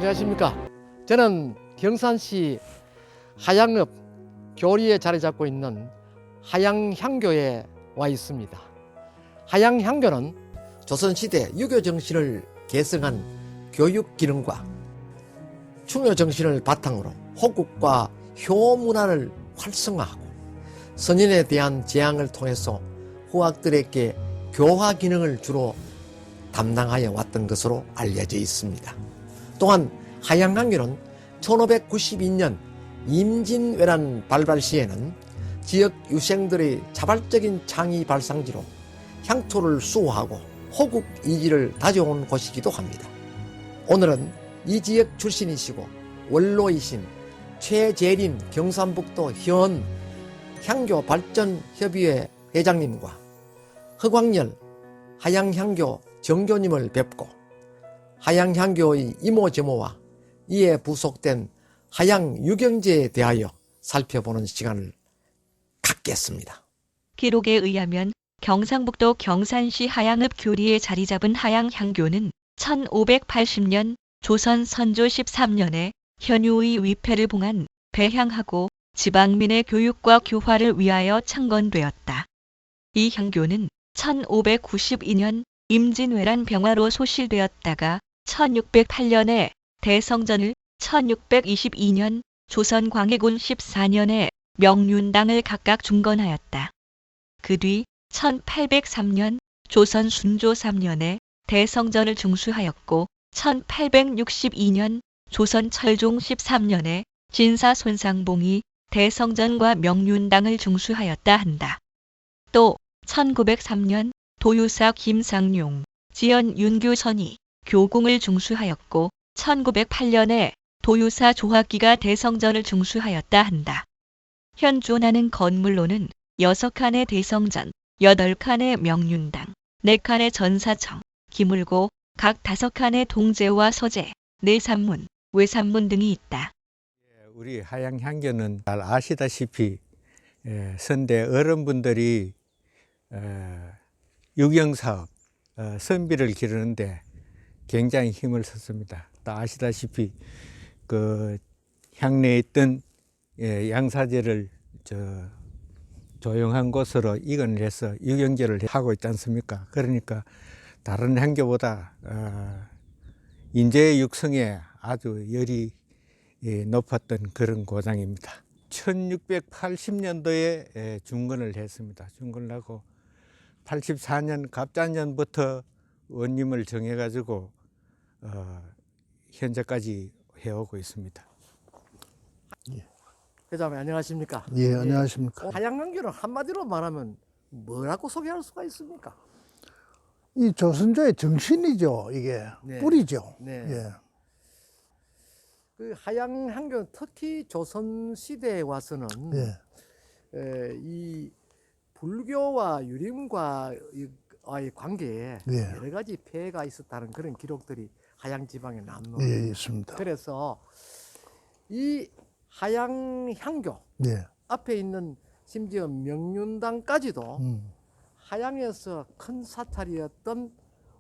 안녕하십니까. 저는 경산시 하양읍 교리에 자리 잡고 있는 하양향교에 와 있습니다. 하양향교는 조선시대 유교 정신을 계승한 교육 기능과 충효 정신을 바탕으로 호국과 효 문화를 활성화하고 선인에 대한 제항을 통해서 후학들에게 교화 기능을 주로 담당하여 왔던 것으로 알려져 있습니다. 또한 하양향교는 1592년 임진왜란 발발 시에는 지역 유생들의 자발적인 창의 발상지로 향토를 수호하고 호국 이지를 다져온 곳이기도 합니다. 오늘은 이 지역 출신이시고 원로이신 최재림 경산북도 현 향교발전협의회 회장님과 허광열 하양향교 정교님을 뵙고 하양향교의 이모저모와 이에 부속된 하양유경제에 대하여 살펴보는 시간을 갖겠습니다. 기록에 의하면 경상북도 경산시 하양읍 교리에 자리 잡은 하양향교는 1580년 조선 선조 13년에 현유의 위패를 봉한 배향하고 지방민의 교육과 교화를 위하여 창건되었다. 이 향교는 1592년 임진왜란 병화로 소실되었다가 1608년에 대성전을 1622년 조선 광해군 14년에 명륜당을 각각 중건하였다. 그 뒤 1803년 조선 순조 3년에 대성전을 중수하였고 1862년 조선 철종 13년에 진사 손상봉이 대성전과 명륜당을 중수하였다 한다. 또 1903년 도유사 김상용, 지연 윤규선이 교궁을 중수하였고 1908년에 도유사 조학기가 대성전을 중수하였다 한다. 현존하는 건물로는 6칸의 대성전, 8칸의 명륜당, 4칸의 전사청, 기물고 각 5칸의 동제와 서제, 내산문, 외산문 등이 있다. 우리 하양향교는 잘 아시다시피 선대 어른분들이 유경사업 선비를 기르는데 굉장히 힘을 썼습니다. 또 아시다시피 그 향내에 있던 양사제를 조용한 곳으로 이관을 해서 유경제를 하고 있지 않습니까? 그러니까 다른 향교보다 인재 육성에 아주 열이 높았던 그런 고장입니다. 1680년도에 중건을 했습니다. 중건을 하고 84년 갑자년부터 원님을 정해가지고 현재까지 해오고 있습니다. 회장님 안녕하십니까? 예, 안녕하십니까. 하양향교는 한마디로 말하면 뭐라고 소개할 수가 있습니까? 이 조선조의 정신이죠, 이게. 네. 뿌리죠. 네. 예. 그 하양향교는 특히 조선시대에 와서는 예. 이 불교와 유림과의 관계에 예. 여러 가지 폐해가 있었다는 그런 기록들이 하양 지방에 남는. 예, 있습니다. 그래서 이 하양향교 예. 앞에 있는 심지어 명륜당까지도 하양에서 큰 사찰이었던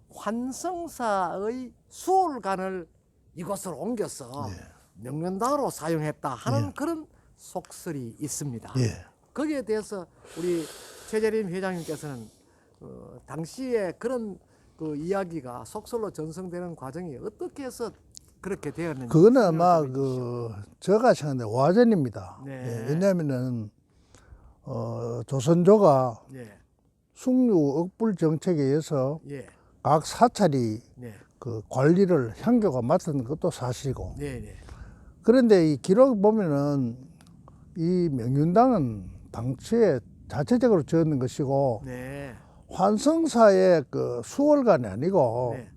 환성사의 수월관을 이곳으로 옮겨서 명륜당으로 사용했다 하는 그런 속설이 있습니다. 예. 거기에 대해서 우리 최재림 회장님께서는 당시에 그런 그 이야기가 속설로 전승되는 과정이 어떻게 해서 그렇게 되었는지 그거는 설명을 아마 좀 해주시죠. 제가 생각하는 와전입니다. 네. 예, 왜냐하면은 조선조가 예, 숙류 억불 정책에 의해서 예, 각 사찰이 네, 그 관리를 향교가 맡은 것도 사실이고, 네, 네, 그런데 이 기록 보면은 이 명륜당은 당시에 자체적으로 지었는 것이고 네, 환성사의 그 수월관이 아니고 네,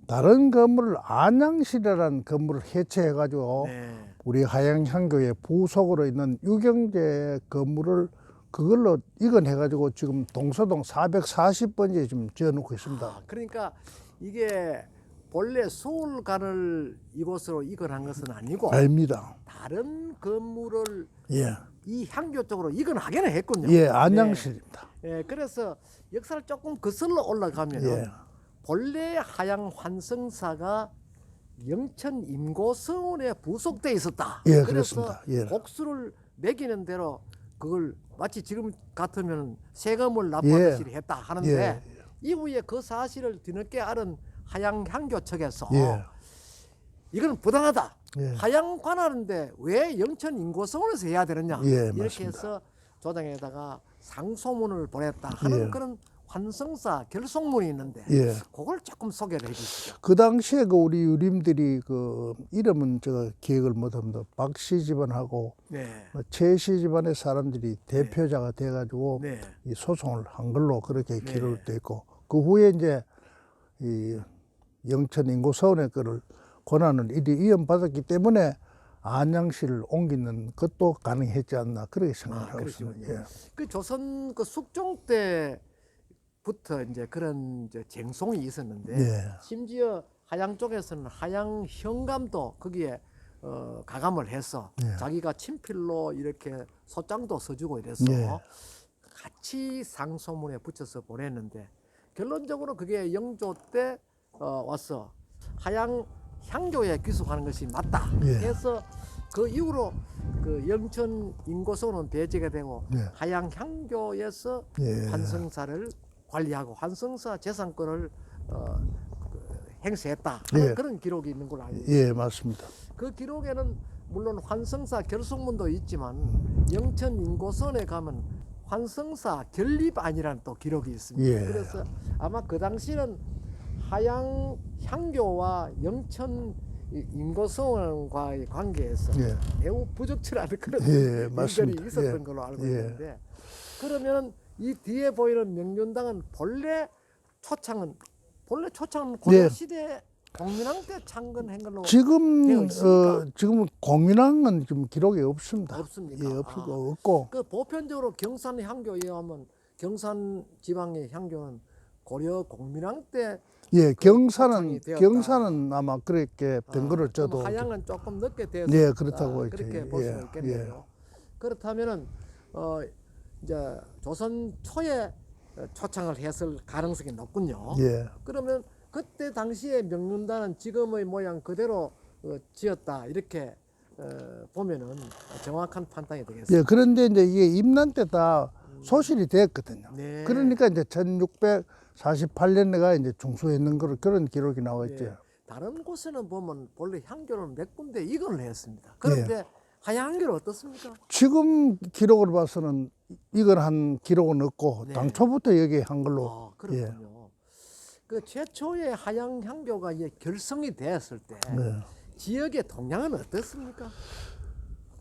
다른 건물을 안양실이라는 건물을 해체해가지고 네. 우리 하양향교의 부속으로 있는 유경제 건물을 그걸로 이건해가지고 지금 동서동 440번지에 지금 지어놓고 있습니다. 그러니까 이게 본래 수월관을 이곳으로 이건한 것은 아니고 아닙니다. 다른 건물을 예, 이 향교 쪽으로 이건하기는 했군요. 예, 안양실입니다. 예, 그래서 역사를 조금 거슬러 올라가면 예, 본래 하양 환성사가 영천 임고서원에 부속돼 있었다. 예, 그래서 그렇습니다. 예. 복수를 매기는 대로 그걸 마치 지금 같으면 세금을 납부하듯이 했다 하는데 예. 이후에 그 사실을 뒤늦게 알은 하양 향교 측에서 예. 이거는 부당하다. 예. 하양 관하는데 왜 영천 인고서원에서 해야 되느냐. 예, 이렇게 맞습니다. 해서 조정에다가 상소문을 보냈다 하는 예. 그런 환성사 결속문이 있는데 예. 그걸 조금 소개를 해주시죠. 그 당시에 그 우리 유림들이 그 이름은 제가 기억을 못합니다. 박씨 집안하고 네. 최씨 집안의 사람들이 대표자가 돼가지고 네. 이 소송을 한 걸로 그렇게 네. 기록돼 있고 그 후에 이제 이 영천 인고서원의 거를 권한을 이리 이연받았기 때문에 안양시를 옮기는 것도 가능했지 않나 그렇게 생각하고 있습니다. 그러시군요. 예. 그 조선 그 숙종 때부터 이제 그런 이제 쟁송이 있었는데 예. 심지어 하양 쪽에서는 하양 현감도 거기에 가감을 해서 예. 자기가 친필로 이렇게 소장도 써주고 이래서 예. 같이 상소문에 붙여서 보냈는데 결론적으로 그게 영조 때 와서 하양 향교에 귀속하는 것이 맞다. 예. 그래서 그 이후로 그 영천 인고서원은 배제가 되고 예. 하양 향교에서 예. 환성사를 관리하고 환성사 재산권을 행사했다 하는 예. 그런 기록이 있는 걸로 알고 있습니다. 예, 맞습니다. 그 기록에는 물론 환성사 결속문도 있지만 영천 인고선에 가면 환성사 결립안이라는 또 기록이 있습니다. 예. 그래서 아마 그 당시는 하양 향교와 영천 인고선과의 관계에서 예. 매우 부적절한 그런 예, 연결이 맞습니다. 있었던 예. 걸로 알고 예. 있는데 그러면 이 뒤에 보이는 명륜당은 본래 초창은 고려 시대 공민왕 때 창건한 걸로 되어 지금 있습니까? 지금 공민왕은 지금 기록이 없습니다. 없습니까? 예, 없고 그 보편적으로 경산 향교에 의하면 경산 지방의 향교는 고려 공민왕 때 예, 경산은 초창이 되었다. 경산은 아마 그렇게 된 거를 그럼 저도 하양은 조금 늦게 되었다. 네, 그렇다고 그렇게 이제, 볼 수 예, 있겠네요. 그렇다면은 이제 조선 초에 초창을 했을 가능성이 높군요. 예. 그러면 그때 당시에 명륜단은 지금의 모양 그대로 지었다 이렇게 보면은 정확한 판단이 되겠습니다. 예, 그런데 이제 이게 임난 때 다 소실이 됐거든요. 네. 그러니까 이제 1648년에가 이제 중수했는 거로 그런 기록이 나와 있죠. 예. 다른 곳에는 보면 본래 향교를 몇 군데 이건을 했습니다. 그런데 예. 하양 향교는 어떻습니까? 지금 기록을 봐서는 이걸 한 기록은 없고 네. 당초부터 여기 한 걸로. 그렇군요. 그 최초의 하양 향교가 이제 결성이 되었을 때 네. 지역의 동향은 어떻습니까?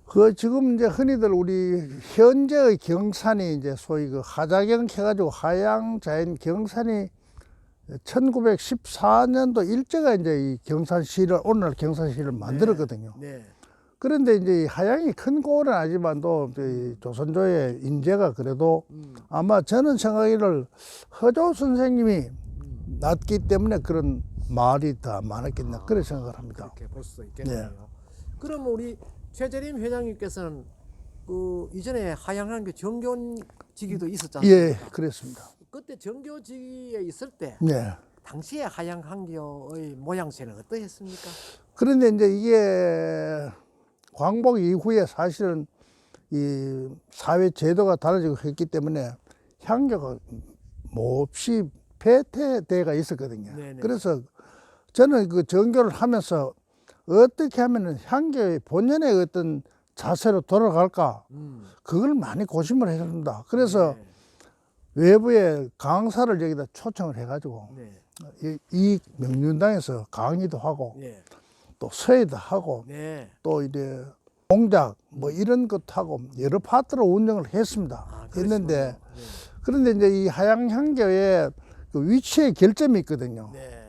그 지금 이제 흔히들 우리 현재의 경산이 이제 소위 그 하자경 해가지고 하양자인 경산이 1914년도 일제가 이제 이 경산시를 오늘날 경산시를 만들었거든요. 네. 그런데 이제 이 하양이 큰 고을은 아니지만도 이 조선조의 인재가 그래도 아마 저는 생각하기를 허조 선생님이 났기 때문에 그런 말이 더 많았겠나 그런 생각을 합니다. 그렇게 볼 수 있겠네요. 네. 그럼 우리 최재림 회장님께서는 그 이전에 하양향교 정교직위도 있었지 않습니까? 예, 그랬습니다. 그때 정교직위에 있을 때 네. 당시에 하양향교의 모양새는 어떠했습니까? 그런데 이제 이게 광복 이후에 사실은 이 사회 제도가 달라지고 했기 때문에 향교가 몹시 폐퇴대가 있었거든요. 네네. 그래서 저는 그 정교를 하면서 어떻게 하면은 향교의 본연의 어떤 자세로 돌아갈까 그걸 많이 고심을 했습니다. 그래서 네. 외부에 강사를 여기다 초청을 해가지고 네. 이 명륜당에서 강의도 하고 네. 또 서예도 하고 네. 또 이제 공작 뭐 이런 것도 하고 여러 파트로 운영을 했습니다. 했는데 그러시군요. 그런데 이제 이 하양향교의 그 위치의 결점이 있거든요. 네.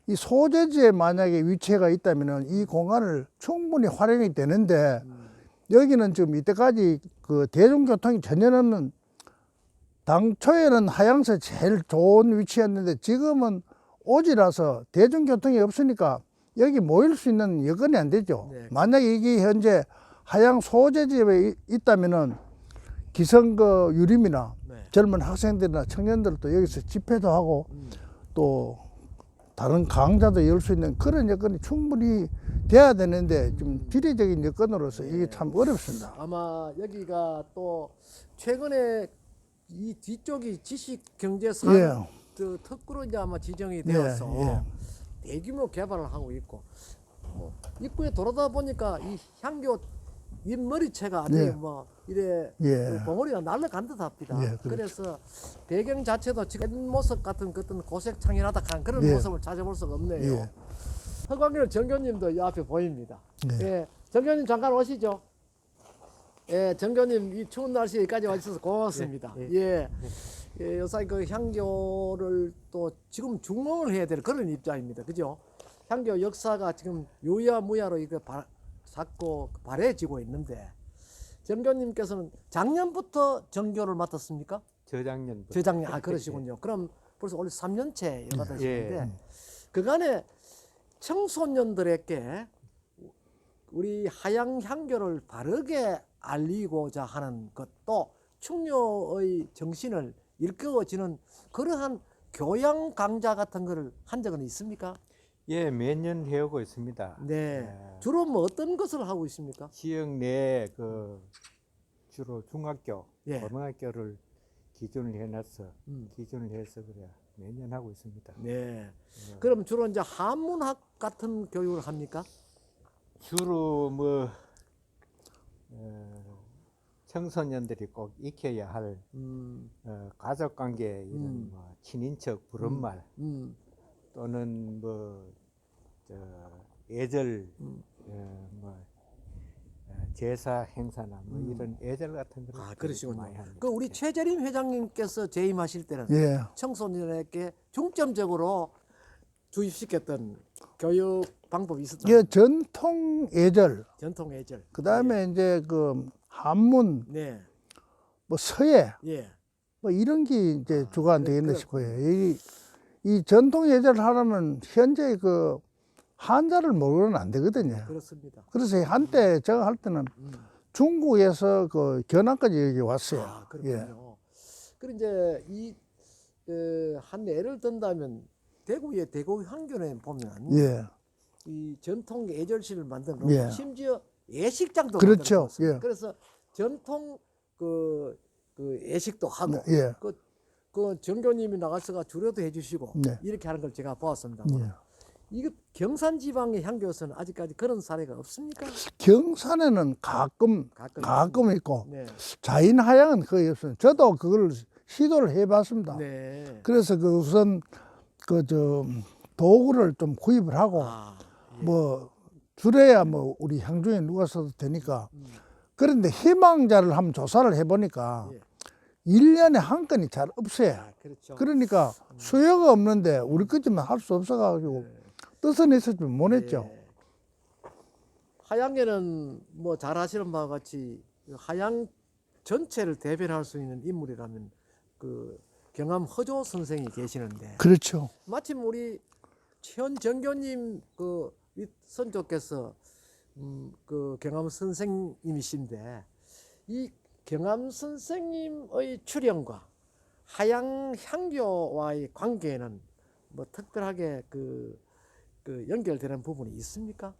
이 소재지에 만약에 위치가 있다면은 이 공간을 충분히 활용이 되는데 여기는 지금 이때까지 그 대중교통이 전혀 없는 당초에는 하양서 제일 좋은 위치였는데 지금은 오지라서 대중교통이 없으니까 여기 모일 수 있는 여건이 안 되죠. 네. 만약에 이게 현재 하양 소재지에 있다면은 기성그 유림이나 네. 젊은 학생들이나 청년들도 여기서 집회도 하고 또 다른 강자도 열 수 있는 그런 여건이 충분히 돼야 되는데 좀 지리적인 여건으로서 이게 참 어렵습니다. 아마 여기가 또 최근에 이 뒤쪽이 지식경제산 예. 그 특구로 이제 아마 지정이 예, 되어서 예. 대규모 개발을 하고 있고 입구에 돌아다 보니까 이 향교 윗머리채가 아주 예. 뭐 이래 예. 그 봉우리가 날아간 듯합니다. 예, 그렇죠. 그래서 배경 자체도 지금 모습 같은 어떤 고색창연하다 그런 예. 모습을 찾아볼 수가 없네요. 예. 허광일 정교님도 이 앞에 보입니다. 예. 예, 정교님 잠깐 오시죠. 예, 정교님 이 추운 날씨에 여기까지 와주셔서 고맙습니다. 예, 예, 요새 그 향교를 또 지금 중흥을 해야 될 그런 입장입니다. 그죠? 향교 역사가 지금 유야무야로 이거 자꾸 발해지고 있는데 정교님께서는 작년부터 정교를 맡았습니까? 저작년부터. 재작년, 그러시군요. 그럼 벌써 원래 3년째가 되시는데 예. 그간에 청소년들에게 우리 하양 향교를 바르게 알리고자 하는 것도 충녀의 정신을 일깨워지는 그러한 교양 강좌 같은 거를 한 적은 있습니까? 예, 매년 해오고 있습니다. 네. 예. 주로 뭐 어떤 것을 하고 있습니까? 지역 내 그 주로 중학교, 예. 고등학교를 기준을 해서 그래 매년 하고 있습니다. 네. 그럼 주로 이제 한문학 같은 교육을 합니까? 주로 뭐 청소년들이 꼭 익혀야 할 가족관계 이런 뭐 친인척 부른말 또는 뭐 예절 제사 행사나 뭐 이런 예절 같은 거를 많이 그러시군요. 합니다. 그 우리 최재림 회장님께서 재임하실 때는 예. 청소년에게 중점적으로 주입시켰던 교육 방법이 있었다. 이게 전통 예절, 전통 예절. 그 다음에 이제 그 한문, 네. 뭐 서예, 예. 뭐 이런 게 이제 주가 안 되겠나 그렇군요. 싶어요. 이 전통 예절을 하려면 현재 그 한자를 모르면 안 되거든요. 그렇습니다. 그래서 한때 제가 할 때는 중국에서 그 견학까지 여기 왔어요. 예. 그렇군요. 그리고 이제 이 한 예를 든다면 대구의 대구 향교에 보면 예. 이 전통 예절실을 만들어 예. 심지어 예식장도 그렇죠. 만들었습니다. 예. 그래서 전통 그 예식도 하고 예. 그 정교님이 나가서가 주례도 해주시고 네. 이렇게 하는 걸 제가 보았습니다. 예. 이거 경산 지방의 향교에서는 아직까지 그런 사례가 없습니까? 경산에는 가끔 있고 네. 자인 하양은 거의 없어요. 저도 그걸 시도를 해봤습니다. 네. 그래서 그 우선 그 도구를 좀 구입을 하고 예. 뭐 줄에야 뭐 우리 향중에 누가 써도 되니까. 그런데 희망자를 한번 조사를 해보니까 예. 1년에 한 건이 잘 없어요. 그렇죠. 그러니까 수요가 없는데 우리 거지만 할 수 없어가지고 뜻은 있었지만 못 했죠. 예. 하양에는 뭐 잘 아시는 바와 같이 하양 전체를 대변할 수 있는 인물이라면 그 경암 허조 선생이 계시는데 그렇죠. 마침 우리 최현정교님 그 선조께서 그 경암 선생님이신데 이 경암 선생님의 출연과 하양 향교와의 관계에는 뭐 특별하게 그 연결되는 부분이 있습니까?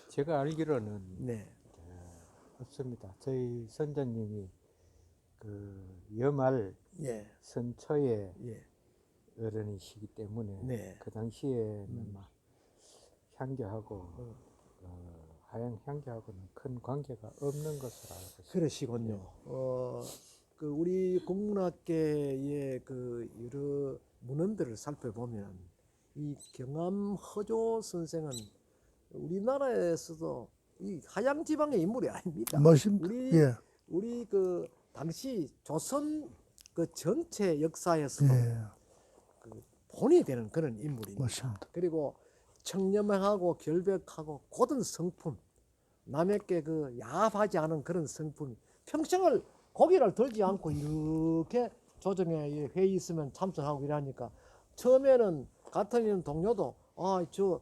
제가 알기로는 네. 없습니다. 저희 선조님이 그 여말 예. 선초의 예. 어른이시기 때문에 네. 그 당시에는 막 향교하고 하양 향교하고는 큰 관계가 없는 것으로 알고 있습니다. 그러시군요. 그 우리 국문학계의 그 여러 문헌들을 살펴보면 이 경암 허조 선생은 우리나라에서도 이 하양 지방의 인물이 아닙니다. 멋있습니다. 우리 그 당시 조선 그 전체 역사에서도 예. 그 본이 되는 그런 인물입니다. 멋있습니다. 그리고 청렴하고 결백하고 고든 성품, 남에게 그 야합하지 않은 그런 성품이 평생을 고개를 들지 않고 이렇게 조정회 회의 있으면 참석하고 이러니까 처음에는 같은 있는 동료도 저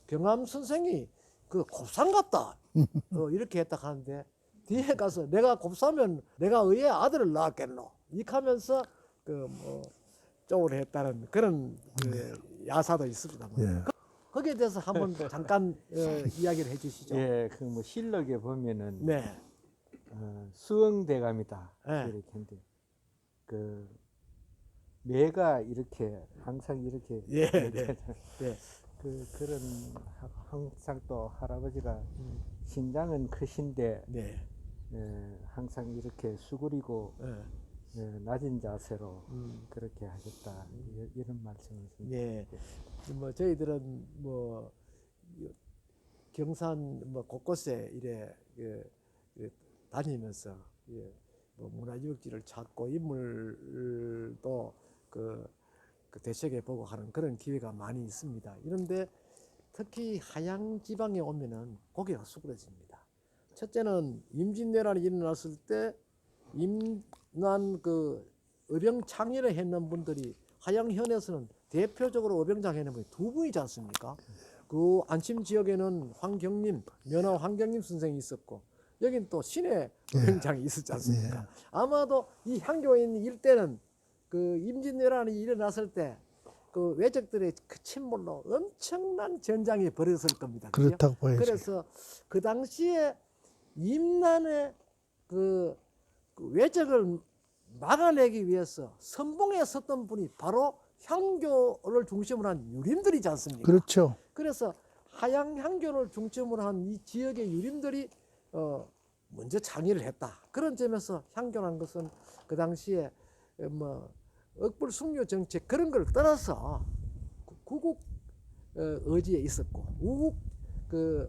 경암 선생이 그 곱상 같다 이렇게 했다 하는데 뒤에 가서 내가 곱사면 내가 의의 아들을 낳았겠노 이렇게 하면서 그 뭐 쪽으로 했다는 그런 야사도 있습니다. 예. 거기에 대해서 한번 잠깐 이야기를 해주시죠. 예, 그 뭐 실록에 보면은 네. 수엉대감이다 네. 이렇게 했는데 그 매가 이렇게 항상 이렇게 예, 네. 네. 그런 항상 또 할아버지가 신장은 크신데 네. 항상 이렇게 수그리고 낮은 자세로 음. 그렇게 하셨다 이런 말씀을 예. 뭐 저희들은 뭐 경산 뭐 곳곳에 이래 다니면서 뭐 문화유적지를 찾고 인물도 그 되새겨 보고 하는 그런 기회가 많이 있습니다. 이런데 특히 하양 지방에 오면은 고개가 수그러집니다. 첫째는 임진왜란이 일어났을 때 임난 그 의병창의를 했는 분들이 하양현에서는 대표적으로 의병장 해는 분이 두 분이지 않습니까? 그 안심 지역에는 황경림, 면허 황경림 선생이 있었고 여긴 또 신의 의병장이 있었지 않습니까? 아마도 이 향교인 일대는 그 임진왜란이 일어났을 때 그 왜적들의 그 침몰로 엄청난 전장이 벌어졌을 겁니다. 그죠? 그렇다고 봐야죠. 그래서 그 당시에 임난의 그 왜적을 막아내기 위해서 선봉에 섰던 분이 바로 향교를 중심으로 한 유림들이지 않습니까? 그렇죠. 그래서 하양 향교를 중심으로 한 이 지역의 유림들이 먼저 창의를 했다. 그런 점에서 향교라는 것은 그 당시에 뭐 억불 숙류 정책 그런 걸 떠나서 구국 의지에 있었고 우국 그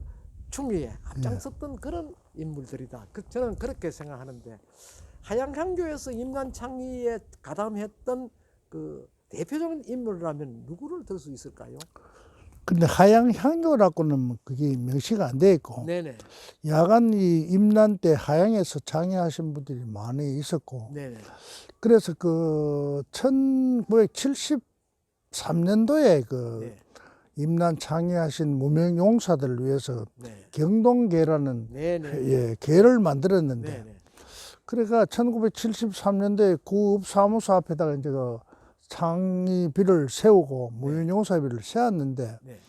충의에 앞장섰던 그런 인물들이다. 저는 그렇게 생각하는데 하양 향교에서 임난 창의에 가담했던 그 대표적인 인물이라면 누구를 들 수 있을까요? 근데 하양 향교라고는 뭐 그게 명시가 안 돼 있고 네네. 야간 이 임난 때 하양에서 장애하신 분들이 많이 있었고 네네. 그래서 그 1973년도에 그 네. 임난 창의하신 무명 용사들을 위해서 네. 경동계라는 네네. 계를 만들었는데 네네. 그러니까 1973년도에 구읍사무소 앞에다가 이제 그 창의비를 세우고 무용용사비를 세웠는데 네.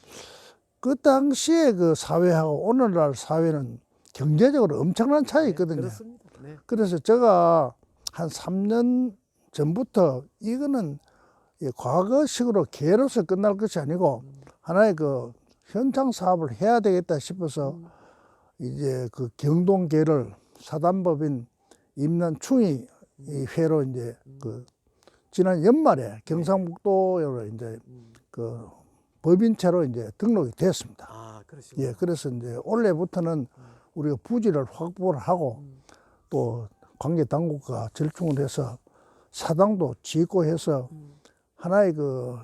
그 당시에 그 사회하고 오늘날 사회는 경제적으로 엄청난 차이 있거든요. 그렇습니다. 네. 그래서 제가 한 3년 전부터 이거는 과거식으로 계로서 끝날 것이 아니고 하나의 그 현장 사업을 해야 되겠다 싶어서 이제 그 경동계를 사단법인 임난충의 이 회로 이제 그 지난 연말에 경상북도로 이제 그 법인체로 이제 등록이 됐습니다. 아, 그러시군요. 예, 그래서 이제 올해부터는 우리가 부지를 확보를 하고 또 관계 당국과 절충을 해서 사당도 짓고 해서 하나의 그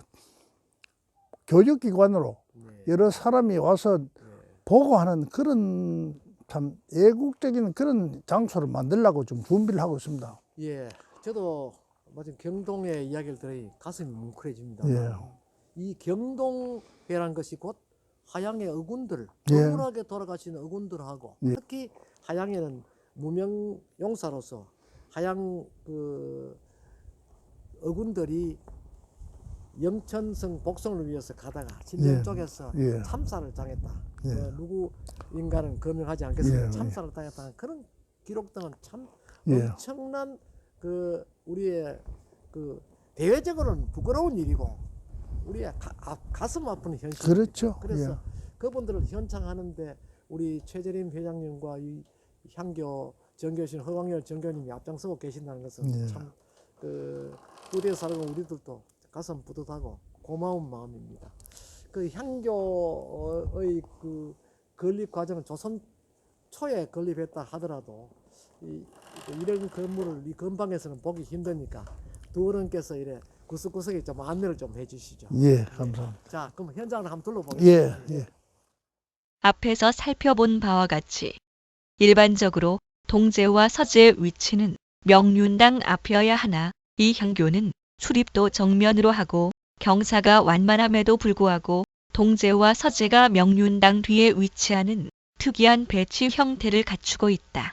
교육기관으로 여러 사람이 와서 보고 하는 그런 참 애국적인 그런 장소를 만들려고 좀 준비를 하고 있습니다. 예, 저도 마침 경동의 이야기를 들으니 가슴이 뭉클해집니다. 예. 이 경동회란 것이 곧 하양의 어군들, 예. 억울하게 돌아가신 어군들하고 예. 특히 하양에는 무명 용사로서 하양 그 어군들이 영천성 복성을 위해서 가다가 진전 예. 쪽에서 예. 참사를 당했다. 예. 누구 인간은 거명하지 않겠습니다. 예. 참사를 당했다는 그런 기록 등은 참 예. 엄청난 그 우리의 그 대외적으로는 부끄러운 일이고 우리의 가슴 아픈 현실. 그렇죠. 그래서 예. 그분들을 현창하는데 우리 최재림 회장님과 이 향교 정교신 허광열 정교님이 앞장서고 계신다는 것은 예. 참 그 부대에 살고 우리들도 가슴 뿌듯하고 고마운 마음입니다. 그 향교의 그 건립 과정은 조선 초에 건립했다 하더라도 이런 건물을 이 근방에서는 보기 힘드니까 두 어른께서 이래 구석구석에 좀 안내를 좀 해주시죠. 예, 감사합니다. 자, 그럼 현장을 한번 둘러보겠습니다. 예, 예. 앞에서 살펴본 바와 같이 일반적으로 동제와 서제의 위치는 명륜당 앞이어야 하나 이 향교는 출입도 정면으로 하고 경사가 완만함에도 불구하고 동제와 서제가 명륜당 뒤에 위치하는 특이한 배치 형태를 갖추고 있다.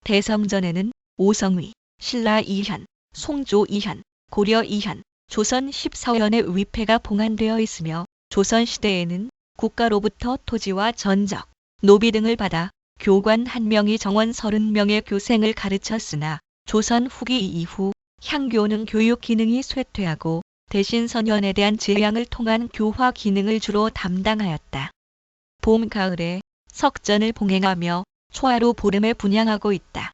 대성전에는 오성의, 신라 이현, 송조 이현, 고려 이현, 조선 14년의 위패가 봉안되어 있으며 조선시대에는 국가로부터 토지와 전적, 노비 등을 받아 교관 1명이 정원 30명의 교생을 가르쳤으나 조선 후기 이후 향교는 교육 기능이 쇠퇴하고 대신 선현에 대한 재량을 통한 교화 기능을 주로 담당하였다. 봄, 가을에 석전을 봉행하며 초하루 보름에 분향하고 있다.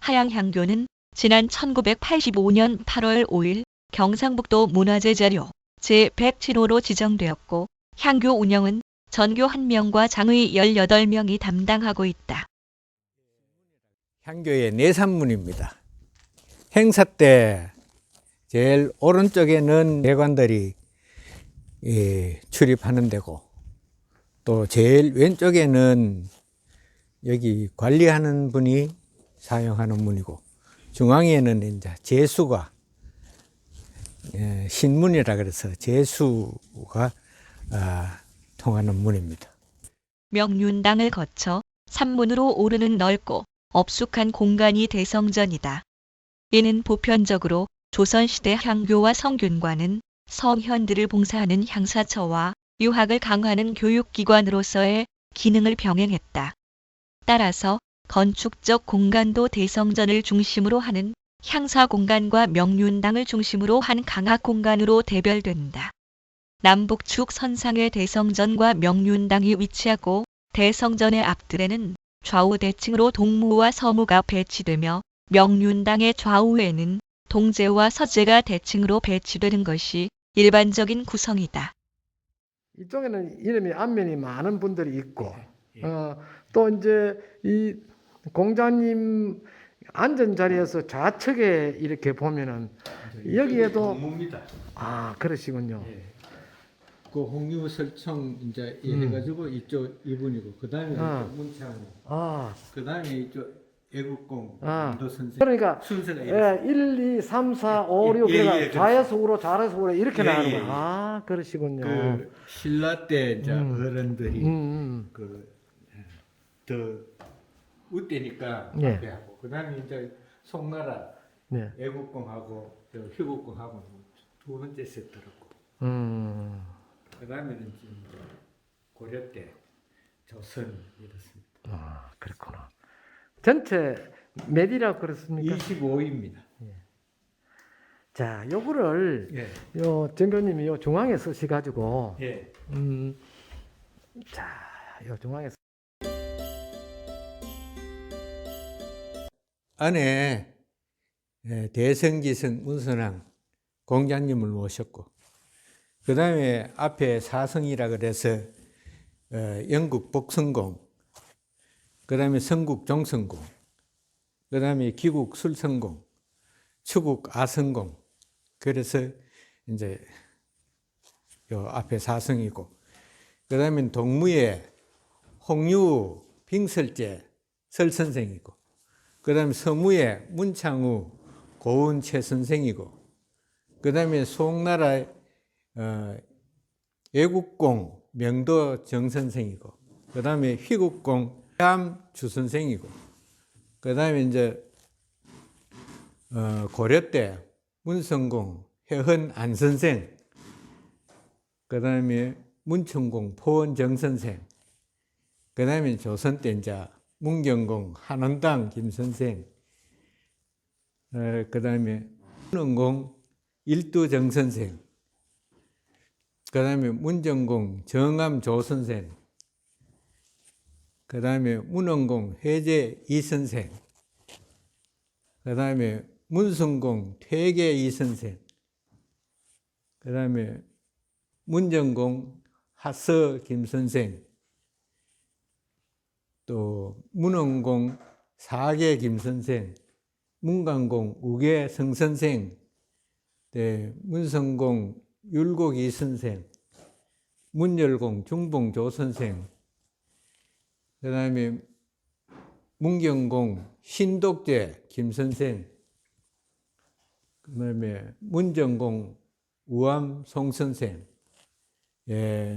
하양향교는 지난 1985년 8월 5일 경상북도 문화재 자료 제107호로 지정되었고 향교 운영은 전교 1명과 장의 18명이 담당하고 있다. 향교의 내산문입니다. 행사 때 제일 오른쪽에는 대관들이 출입하는 데고, 또 제일 왼쪽에는 여기 관리하는 분이 사용하는 문이고, 중앙에는 이제 제수가 신문이라 그래서 제수가 통하는 문입니다. 명륜당을 거쳐 산문으로 오르는 넓고 업숙한 공간이 대성전이다. 이는 보편적으로 조선시대 향교와 성균관은 성현들을 봉사하는 향사처와 유학을 강화하는 교육기관으로서의 기능을 병행했다. 따라서 건축적 공간도 대성전을 중심으로 하는 향사공간과 명륜당을 중심으로 한 강학공간으로 대별된다. 남북측 선상의 대성전과 명륜당이 위치하고 대성전의 앞뜰에는 좌우 대칭으로 동무와 서무가 배치되며 명륜당의 좌우에는 동제와 서제가 대칭으로 배치되는 것이 일반적인 구성이다. 이쪽에는 이름이 안면이 많은 분들이 있고, 또 이제 이 공자님 앉은 자리에서 좌측에 이렇게 보면은 여기에도 동무입니다. 그러시군요. 그 홍유 설청 이제 해가지고 이쪽 이분이고, 그 다음에 이쪽 문창, 그 다음에 이쪽 애국공 도 선생. 그러니까 순서가 1, 2, 3, 4, 5, 6 그러니까 좌에서 우로 좌에서 우로 이렇게 예, 나가는 예, 거야. 그러시군요. 그 신라 때 이제 어른들이 더 웃대니까 예. 앞에 하고, 그 다음에 이제 송나라 네. 애국공하고 휴국공하고 두 번째 세트였고, 그 다음에는 지금 고려 때 조선 이렇습니다. 그렇구나. 전체 몇이라고 그랬습니까? 25입니다. 자, 요거를 예. 요 정교님이 요 중앙에 쓰시 가지고 예. 자, 요 중앙에 안에 대성지성 문선왕 공자님을 모셨고, 그 다음에 앞에 사성이라 그래서 영국 복성공, 그 다음에 성국 종성공, 그 다음에 기국 술성공, 추국 아성공, 그래서 이제 요 앞에 사성이고, 그 다음에 동무에 홍유 빙설제 설선생이고, 그 다음에 서무에 문창우 고은 최선생이고, 그 다음에 송나라 애국공 명도 정선생이고, 그 다음에 휘국공 참 주선생이고, 그 다음에 이제 고려 때 문성공 해헌 안선생, 그 다음에 문천공 포원 정선생, 그 다음에 조선 때 이제 문경공 한원당 김선생, 그 다음에 문원공 일두정선생, 그 다음에 문정공 정암 조선생, 그 다음에 문원공 해제 이선생, 그 다음에 문성공 퇴계 이선생, 그 다음에 문정공 하서 김선생, 또 문원공 사계 김선생, 문강공 우계 성선생, 네, 문성공 율곡 이선생, 문열공 중봉 조선생, 그 다음에 문경공 신독제 김선생, 그 다음에 문정공 우암 송선생,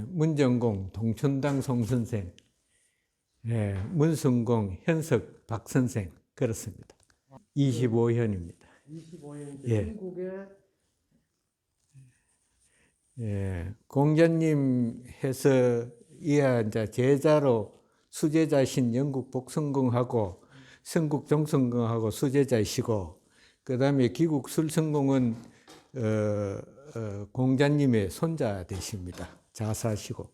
문정공 동천당 송선생, 문성공 현석 박선생, 그렇습니다. 25현입니다. 25년 예. 중국의 예, 공자님 해서 이하 이제 제자로 수제자신 영국 복성공하고 성국 정성공하고 수제자이시고, 그 다음에 기국 술성공은 공자님의 손자 되십니다. 자사시고,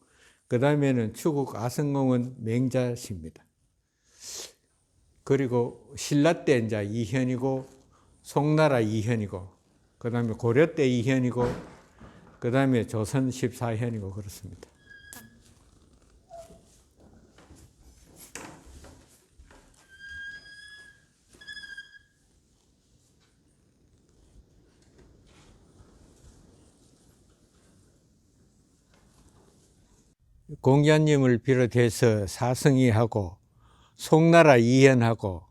그 다음에는 추국 아성공은 맹자십니다. 그리고 신라 때 이제 이현이고, 송나라 이현이고, 그 다음에 고려 때 이현이고, 그 다음에 조선 14현이고 그렇습니다. 공자님을 비롯해서 사성이하고 송나라 이현하고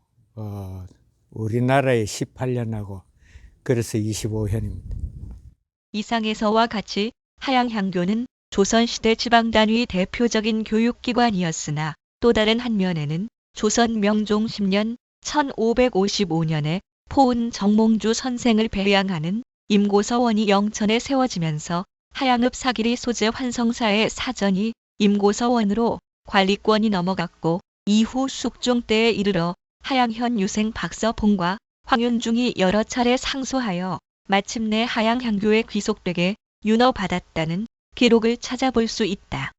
우리나라의 18년하고 그래서 25현입니다. 이상에서와 같이 하양향교는 조선시대 지방단위 대표적인 교육기관이었으나 또 다른 한면에는 조선 명종 10년 1555년에 포은 정몽주 선생을 배양하는 임고서원이 영천에 세워지면서 하양읍 사기리 소재 환성사의 사전이 임고서원으로 관리권이 넘어갔고, 이후 숙종 때에 이르러 하양현 유생 박서봉과 황윤중이 여러 차례 상소하여 마침내 하양향교에 귀속되게 윤허받았다는 기록을 찾아볼 수 있다.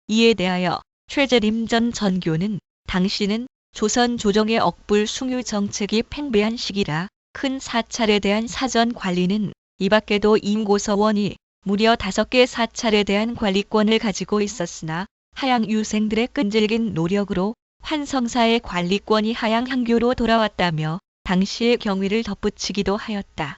이에 대하여 최재림 전 전교는 당시는 조선 조정의 억불 숭유 정책이 팽배한 시기라 큰 사찰에 대한 사전 관리는 이 밖에도 임고서원이 무려 5개 사찰에 대한 관리권을 가지고 있었으나 하양 유생들의 끈질긴 노력으로 환성사의 관리권이 하양향교로 돌아왔다며 당시의 경위를 덧붙이기도 하였다.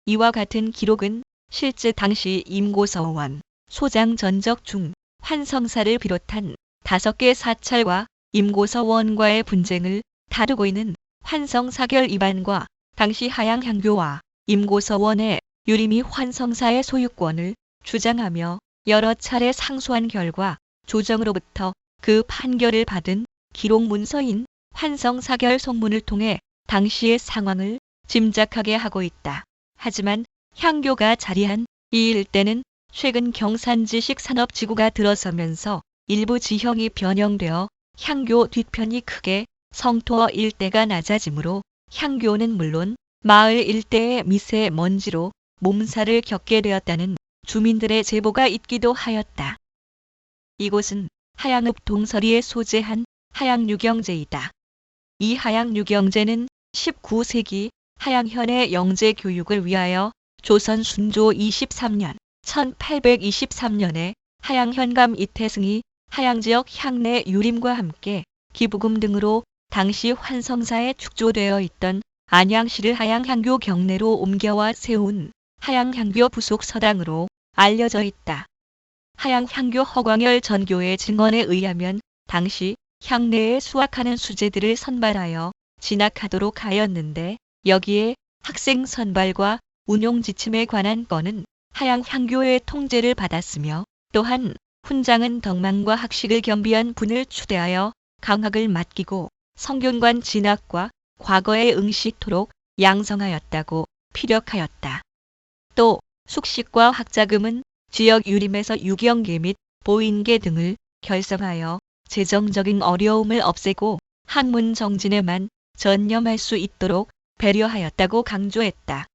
이와 같은 기록은 실제 당시 임고서원, 소장 전적 중 환성사를 비롯한 5개 사찰과 임고서원과의 분쟁을 다루고 있는 환성사결 입안과 당시 하양향교와 임고서원의 유림이 환성사의 소유권을 주장하며 여러 차례 상소한 결과 조정으로부터 그 판결을 받은 기록 문서인 환성사결 송문을 통해 당시의 상황을 짐작하게 하고 있다. 하지만 향교가 자리한 이 일대는 최근 경산지식 산업지구가 들어서면서 일부 지형이 변형되어 향교 뒤편이 크게 성토 일대가 낮아지므로 향교는 물론 마을 일대의 미세먼지로 몸살을 겪게 되었다는 주민들의 제보가 있기도 하였다. 이곳은 하양읍 동서리에 소재한 하양유경제이다. 이 하양유경제는 19세기 하양현의 영재 교육을 위하여 조선 순조 23년 1823년에 하양현감 이태승이 하양지역 향내 유림과 함께 기부금 등으로 당시 환성사에 축조되어 있던 안양시를 하양향교 경내로 옮겨와 세운 하양향교 부속 서당으로 알려져 있다. 하양향교 허광열 전교의 증언에 의하면 당시 향내에 수확하는 수재들을 선발하여 진학하도록 하였는데, 여기에 학생 선발과 운용 지침에 관한 건은 하양향교의 통제를 받았으며, 또한 훈장은 덕망과 학식을 겸비한 분을 추대하여 강학을 맡기고 성균관 진학과 과거에 응시토록 양성하였다고 피력하였다. 또 숙식과 학자금은 지역 유림에서 유경계 및 보인계 등을 결성하여 재정적인 어려움을 없애고 학문 정진에만 전념할 수 있도록 배려하였다고 강조했다.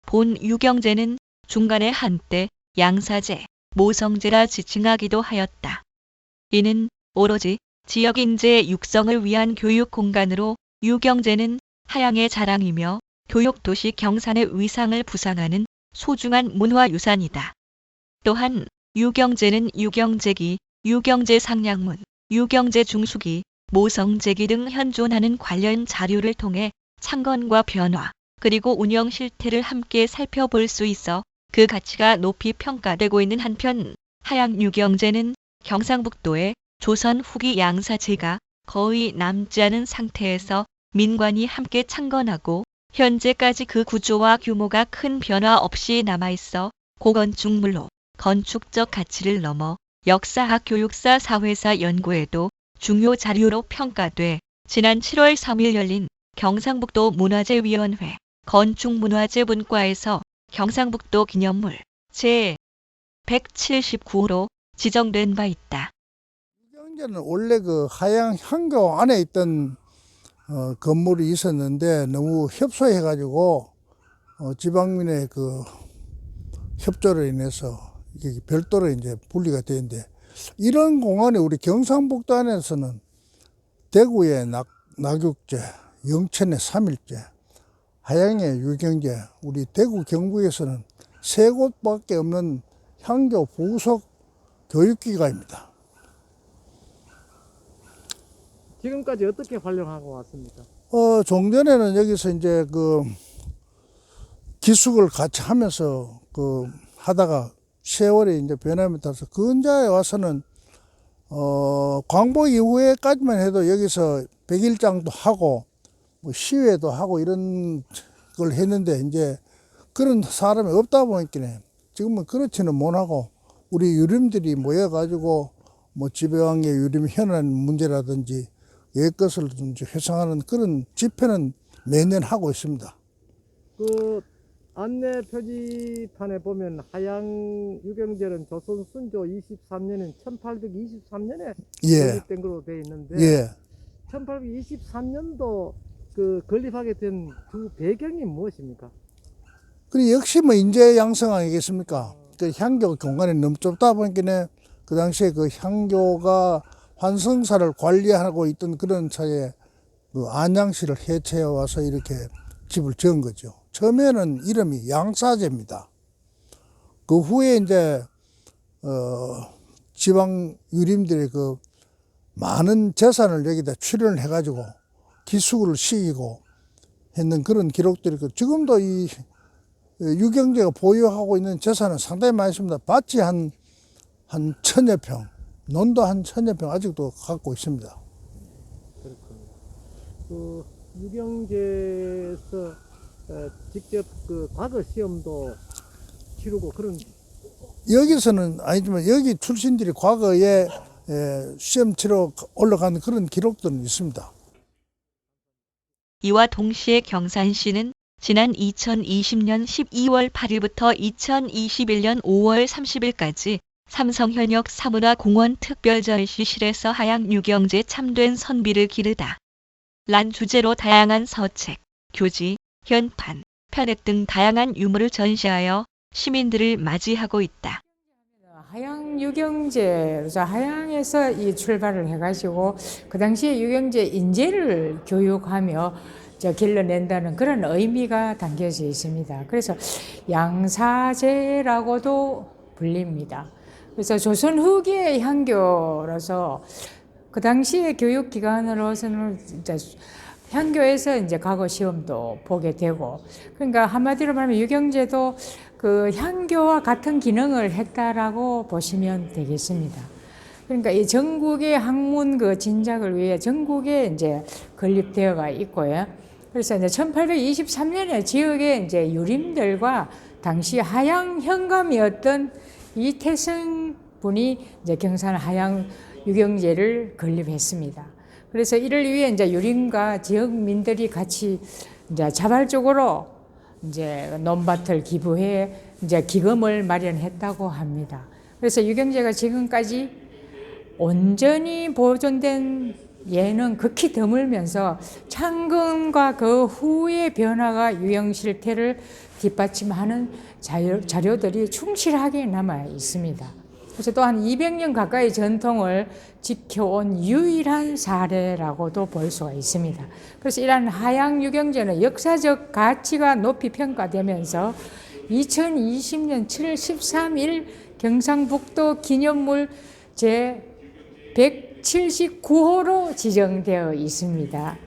본 유경제는 중간에 한때 양사제, 모성제라 지칭하기도 하였다. 이는 오로지 지역 인재의 육성을 위한 교육 공간으로 유경제는 하양의 자랑이며 교육도시 경산의 위상을 부상하는 소중한 문화유산이다. 또한 유경제는 유경제기, 유경제상량문, 유경제중수기, 모성제기 등 현존하는 관련 자료를 통해 창건과 변화, 그리고 운영 실태를 함께 살펴볼 수 있어 그 가치가 높이 평가되고 있는 한편, 하양 유경제는 경상북도의 조선 후기 양사제가 거의 남지 않은 상태에서 민관이 함께 창건하고 현재까지 그 구조와 규모가 큰 변화 없이 남아있어 고건축물로 건축적 가치를 넘어 역사학, 교육사, 사회사 연구에도 중요 자료로 평가돼 지난 7월 3일 열린 경상북도 문화재위원회 건축문화재 분과에서 경상북도 기념물 제 179호로 지정된 바 있다. 유경제는 원래 그 하양 향교 안에 있던 건물이 있었는데 너무 협소해가지고 지방민의 그 협조로 인해서 이게 별도로 이제 분리가 되는데, 이런 공간이 우리 경상북도 안에서는 대구의 낙육제, 영천의 삼일제, 하양의 유경제, 우리 대구 경북에서는 세 곳밖에 없는 향교 부속 교육기관입니다. 지금까지 어떻게 활용하고 왔습니까? 종전에는 여기서 이제 그 기숙을 같이 하면서 하다가 세월이 이제 변함에 따라서 근자에 와서는 광복 이후에까지만 해도 여기서 백일장도 하고 뭐 시위도 하고 이런 걸 했는데, 이제 그런 사람이 없다 보니까 지금은 그렇지는 못하고 우리 유림들이 모여가지고 뭐 지배왕의 유림 현안 문제라든지 옛것을 회상하는 그런 집회는 매년 하고 있습니다. 그 안내 표지판에 보면 하양 유경제는 조선 순조 23년인 1823년에 예. 건립된 걸로 되어 있는데, 예. 1823년도 그 건립하게 된 주 배경이 무엇입니까? 그리고 역시 뭐 인재 양성 아니겠습니까? 그 향교 공간이 너무 좁다 보니까 그 당시에 그 향교가 환성사를 관리하고 있던 그런 차에 그 안양시를 해체해 와서 이렇게 집을 지은 거죠. 처음에는 이름이 양사제입니다. 그 후에 이제 지방 유림들의 그 많은 재산을 여기다 출연을 해가지고 기수를 시키고 했는 그런 기록들이 있고, 지금도 이 유경제가 보유하고 있는 재산은 상당히 많이 있습니다. 밭이 한 1000여 평, 논도 한 1000여 평 아직도 갖고 있습니다. 그렇군요. 그 유경제에서 직접 그 과거 시험도 치르고 그런. 여기서는 아니지만 여기 출신들이 과거에 시험 치러 올라간 그런 기록들은 있습니다. 이와 동시에 경산시는 지난 2020년 12월 8일부터 2021년 5월 30일까지 삼성현역 사문화공원 특별전시실에서 하양 유경제 참된 선비를 기르다 란 주제로 다양한 서책, 교지, 현판, 편액 등 다양한 유물을 전시하여 시민들을 맞이하고 있다. 하양 유경제로서 하양에서 이 출발을 해가지고 그 당시에 유경제 인재를 교육하며 길러낸다는 그런 의미가 담겨져 있습니다. 그래서 양사제라고도 불립니다. 그래서 조선 후기의 향교로서 그 당시에 교육기관으로서는 진짜 향교에서 이제 과거 시험도 보게 되고, 그러니까 한마디로 말하면 유경제도 그 향교와 같은 기능을 했다라고 보시면 되겠습니다. 그러니까 이 전국의 학문 그 진작을 위해 전국에 이제 건립되어가 있고요. 그래서 이제 1823년에 지역의 이제 유림들과 당시 하양 현감이었던 이태성 분이 이제 경산 하양 유경제를 건립했습니다. 그래서 이를 위해 이제 유림과 지역민들이 같이 이제 자발적으로 이제 논밭을 기부해 이제 기금을 마련했다고 합니다. 그래서 유경제가 지금까지 온전히 보존된 예는 극히 드물면서 창건과 그 후의 변화가 유형 실태를 뒷받침하는 자료들이 충실하게 남아 있습니다. 그래서 또한 200년 가까이 전통을 지켜온 유일한 사례라고도 볼 수가 있습니다. 그래서 이러한 하양 유경제는 역사적 가치가 높이 평가되면서 2020년 7월 13일 경상북도 기념물 제 179호로 지정되어 있습니다.